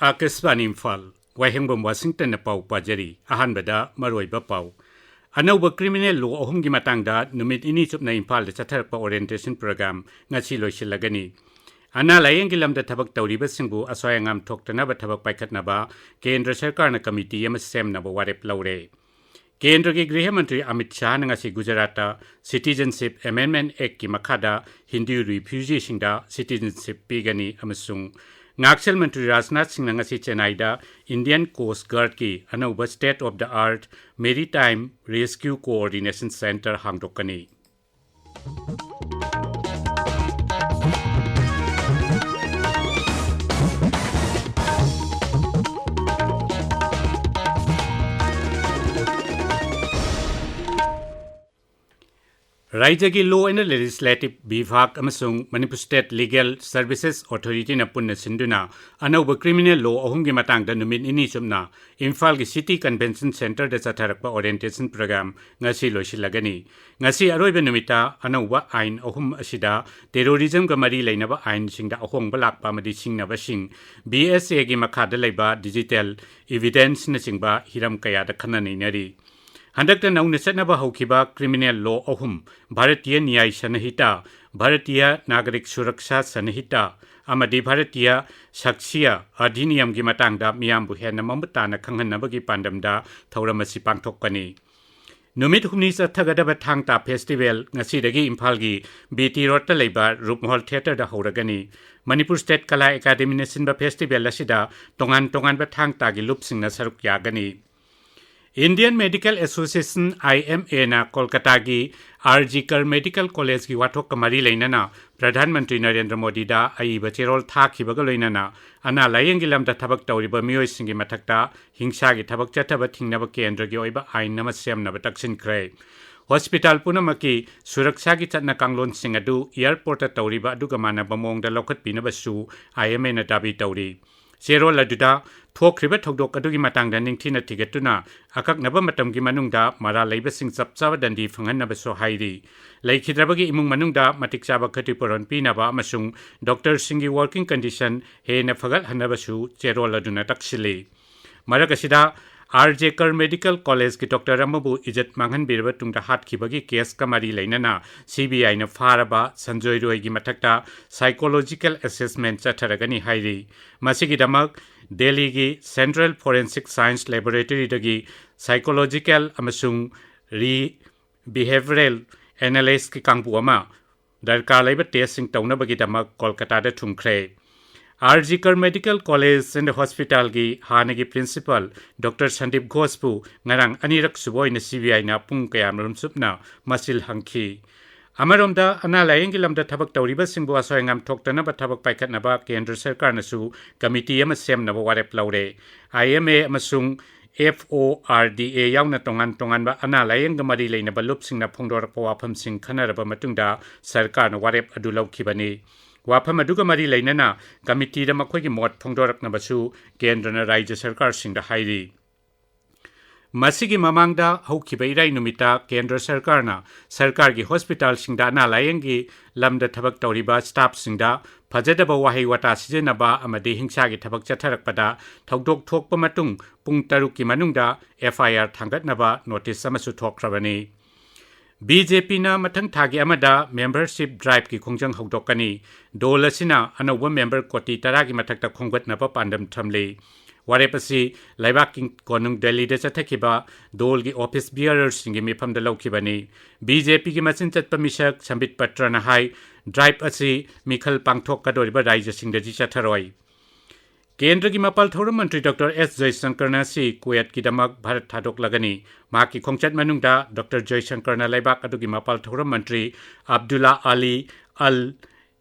Akasban Imphal Wahengbam Washington Pau Pajari Ahanbada Maroiba Pau Anova criminal law ohumgi matangda numit ini chupna Imphal da chatharakpa orientation program ngasi loisilagani Ana layeng gilam da thabak tawriba singbu asoyangam thoktanaba thabak paikhatnaba Kendra Sarkarna committee ama semnaba warep laure Kendra ki Griha Mantri Amit Shah ngasi Gujarata Citizenship Amendment Act ki makhada Hindu refugee singda citizenship pigani amasung Ngakshal Mantri Rajnath Singh ngasi Chennai da Indian Coast Guard ki anauba state of the art Maritime Rescue Coordination Center hangdokani Raijagi Law and Legislative Bivak amasung Manipur State Legal Services Authority na punna sinduna anauba criminal law ohumgi matangda numit ini chumna Imphal gi City Convention Center da chatharakpa orientation program ngasi loisilagani ngasi aroiba numita anauba ain ohum asida terrorism ga mari leinaba ain singda ahongba lakpa madi singnaba sing BSA gi makhada leiba digital evidence na singba hiram kaya da khanani nari Handakta nauna chatnaba haukiba criminal law ohum Bharatiya Nyay Sanhita Bharatiya Nagarik Suraksha Sanhita amadi Bharatiya Sakshiya Adhiniyam gi matangda miyambu henna mamutana khanghanabagi pandamda thauramasi pangthokkani Numit humni chathagadaba thangta festival ngasidagi Imphal gi BT Road ta leiba Rupmahal Theatre da hauragani Manipur State Kala Academy na sinba festival asida tongan ba thangta gi lupsing na saruk yagani Indian Medical Association IMA na Kolkata gi RG Medical College gi wathok kamari leinana Pradhan Mantri Narendra Modi da aiba cherol thakhibaga leinana ana layeng gilam da thabak tawriba miyoi singi mathakta hingsa gi thabak chathaba thingnaba kendra gi oiba ain nama semnaba taksin khre Hospital punamaki suraksha gi chatna kanglon sing adu airport ta tawriba adu gamana bamong da lokhat pinaba su IMA na dabi tawri Zero laduda thokriba thokdok adugi matangda ningthina tigetuna akaknaba matamgi manungda mara leiba sing chapchawa dandi phangannaba so hairi laikhidrabagi imung manungda matikchaba khatiporon pinaba amasung doctor singi working condition he na phagal hanaba su zero laduna taksili maragasida RJ Medical College ki Dr. Amabu Ijat Manghan Birba tungda hat khibagi case kamari leinana CBI na faraba Sanjoy Roy gi mathakta psychological assessment chatharagani hairi masigi damak Delhi gi Central Forensic Science Laboratory dagi psychological amasung behavioral analysis ki kangpu ama darkar laiba testing tauna bagi damak Kolkata da thungkhre RG Medical College and Hospital gi hanagi principal Dr. Sandeep Ghospu ngarang anirak suboi na CBI na pung kayamrum supna masil hangki Amaromda ana layeng gilamda thabak tawriba singbu asoyangam thoktana ba thabak paikhatna ba Kendra Sarkar na su committee ama semna ba warep laure IMA amasung FORDA yauna tongan ba ana layeng gamari leina ba lupsing na phongdor pa wafam sing khanaraba matungda Sarkar na warep adu laukhibani Wafam aduga mari leinana committee da makhoi mot phongdorakna basu Kendra na Rajya Sarkar singda hairi Masigi mamangda haukiba irai numita Kendra Sarkar na Sarkar gi hospital singda na layengi lamda thabak tawriba staff singda phajadaba wahi wata sijenaba amadi hingsa gi thabak chatharakpada thokdok thokpa matung pung taruk ki manungda FIR thangatnaba notice amasu thokrabani BJP na mathang thagi amada membership drive ki khongjang hokdokani dolasina anoba member koti taragi mathakta khonggatnaba pandam thamle warepasi laibaking konung Delhi da chathakiba dol gi office bearers singi mifam da laukibani BJP ki machin chatpa misak sambit patra na hai drive asi mikhal pangthok kadoriba raija singda ji chatharoi Kendra ki mapal thoram mantri Dr. S. Jaishankar na si kuwait ki damak Bharat thadok lagani maki khongchat manungda Dr. Jaishankar na laibak adu ki mapal thoram mantri Abdullah Ali Al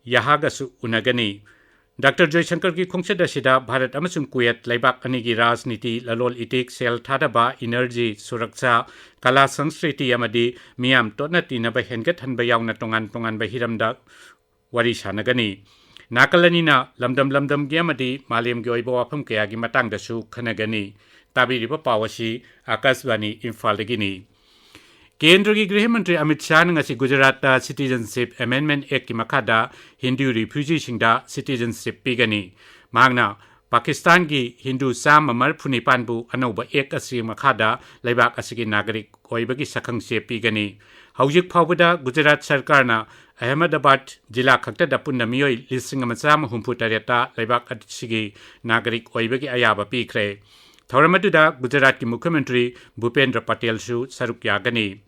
Yahagasu unagani Dr. Jaishankar ki khongchat asida Bharat amasung kuwait laibak ani gi rajniti lalol itik sel thadaba energy suraksha kala sanskriti amadi miyam totna tinaba hengat hanba yauna tongan ba hiramda wari sanagani nakalani na lamdam gi amadi malem gi oibo wafam kaya gi matang da su khanagani tabiriba pawasi Akashvani Imphal dagini Kendra ki Griha Mantri Amit Shah ngasi Gujarat Citizenship Amendment Act ki makada Hindu refugee singda citizenship pigani magna Pakistan ki Hindu sam amar phuni panbu anoba ek asi makada laibak asigi nagarik oibagi sakhangse pigani haujik phawbada Gujarat sarkar na Ahmedabad jila khakta dapun namioi lising amasam humputareta laibak asigi nagarik oibagi ayaba pikre Thoramatuda Gujarat ki Mukhyamantri Bhupendra Patel su saruk yagani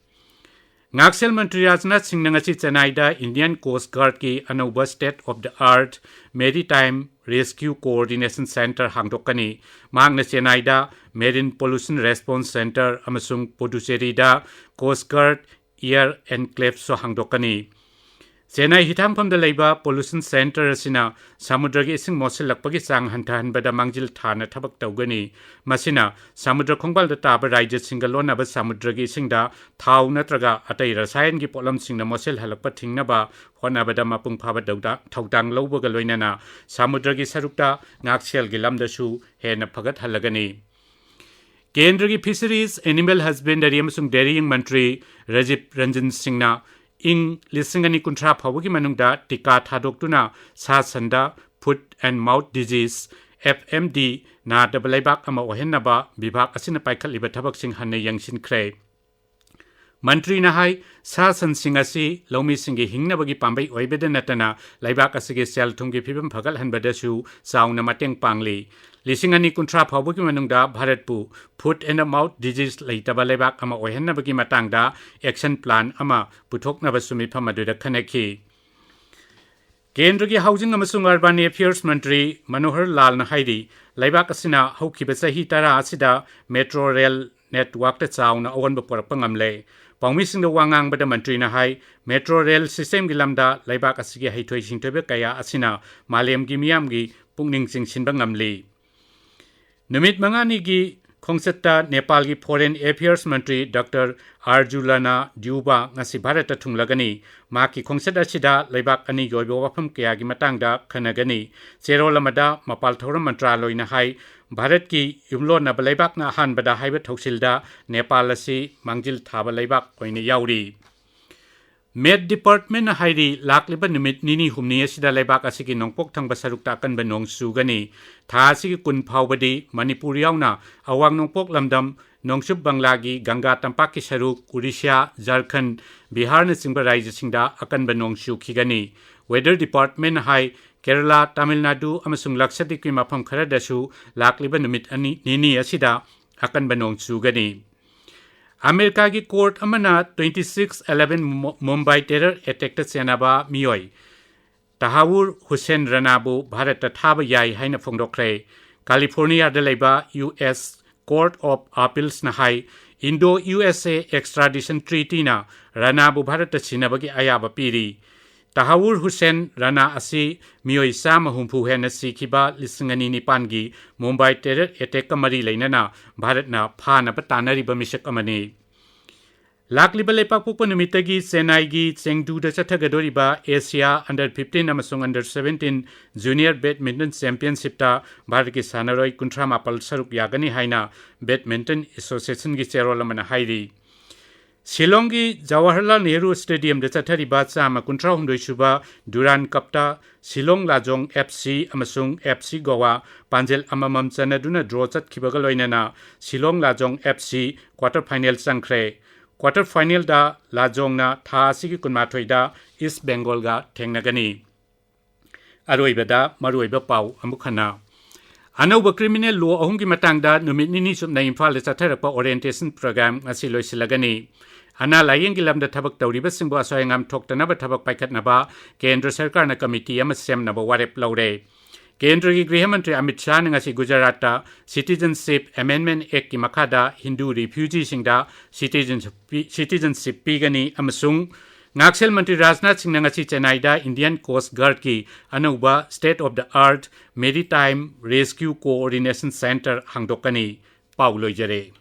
Ngaksel Mantri Rajnath Singh ngasi Chennai da Indian Coast Guard ki anauba state of the art maritime rescue coordination center hangdokani magna Chennai da marine pollution response center amasung Puducherry da Coast Guard air enclave so hangdokani Chennai hitangpham da leiba pollution center asina samudra gi ising mosilakpagi chang hantahanbada mangjil thana thabak tawgani masina samudra khongbal da taba raijya singalona ba samudra gi ising da thau natraga atai rasayan gi polam singna mosil halakpa thingnaba honabada mapung phaba dauda thaudang lowbaga loinana samudra gi sarukta ngaksel gi lamda su hena phagat halagani Kendra ki Fisheries Animal Husbandry amasung Dairying Mantri Rajiv Ranjan Singhna ing lisingani kuntra phawagi manungda tika thadoktuna sa sanda foot and mouth disease FMD na dabalaibak ama ohennaba bibhag asina paikhaliba thabak sing hanne yangsin khre Mantri na hai sa san singasi lomi singi hingnabagi pambai oibeda natana laibak asige sel thunggi phibam phagal hanbada su sauna mateng pangli lisingani kuntra phawagi manungda Bharatpu foot and mouth disease leitaba laibak ama ohennabagi matangda action plan ama puthoknaba sumi phamadu khanaki Kendra ki Housing amasung Urban Affairs Mantri Manohar Lal na hairi laibak asina haukiba sahi tara asida metro rail network ta chauna awanba porakpa ngamle Pangmising da wangang bada mantri na hai metro rail system gi lamda laibak asigi haithoi singtobe kaya asina malem gi miyam gi pungning singsinba ngamli Numit mangani gi Khongsetta Nepal ki Foreign Affairs Mantri Dr. Arjulana Duba ngasi Bharata thunglagani maki khongsetta sida laibak ani yoibo wafam kaya gi matangda khanagani cherolamada mapal thoram mantraloi na hai Bharat ki yumlo na balaibak na han bada haiba thoksilda Nepal asi mangjil thaba laibak oine yauri Med Department na hairi lakliba numit nini humni asida laibak asigi nongpok thangba sarukta kanba nong sugani tha asigi kun phawbadi Manipur yauna awang nongpok lamdam nongsub Banglagi Ganga tampak ki saruk Odisha Jharkhand Bihar na singba raijya singda akanba nong sukigani Weather Department na hai Kerala Tamil Nadu amasung Lakshadweep ki mafam kharadasu lakliba numit ani nini asida akanba nong sugani America ki court amana 26/11 Mumbai terror attack ta senaba miyoi Tahawur Hussain Ranabu Bharat ta thaba yai haina phongdokre California da leiba US Court of Appeals na hai Indo-USA extradition treaty na Ranabu Bharat ta sinabagi ayaba piri Tahawur Hussain Rana asi miyoi sama humpu hena sikiba lisingani nipangi Mumbai terror attack kamari leinana Bharat na phana patanari bamisak amani Lakliba lepak pukpa numitagi Chennai gi Chengdu da chathagadoriba Asia under 15 amasung under 17 junior badminton championship ta Bharat ki sanaroi kuntra mapal saruk yagani haina badminton association gi chairwolamana hairi Shillong gi Jawaharlal Nehru Stadium da chathariba chama kuntra humdoi suba Duran Cup ta Shillong Lajong FC amasung FC Goa Panjel amamam chanaduna draw chatkhibaga loinana Shillong Lajong FC quarter final changkhre Quarter final da Lajong na tha asigi kunmathoi da East Bengal ga thengnagani Aroibada maruiba pau amukhana Anauba criminal law ahungi matangda numit nini sumna Imphal da chatharakpa orientation program ngasi loisilagani Ana layenggi lamda thabak tawriba singbo asoyangam thoktanaba thabak paikhatnaba Kendra Sarkar na committee ama semnaba warep laure Kendra ki Griha Mantri Amit Shah ngasi Gujarat ta Citizenship Amendment Act ki makada Hindu refugee singda citizenship pigani amasung Ngaksel Mantri Rajnath Singh ngasi Chennai da Indian Coast Guard ki anauba state of the art maritime rescue coordination center hangdokani pauloi jare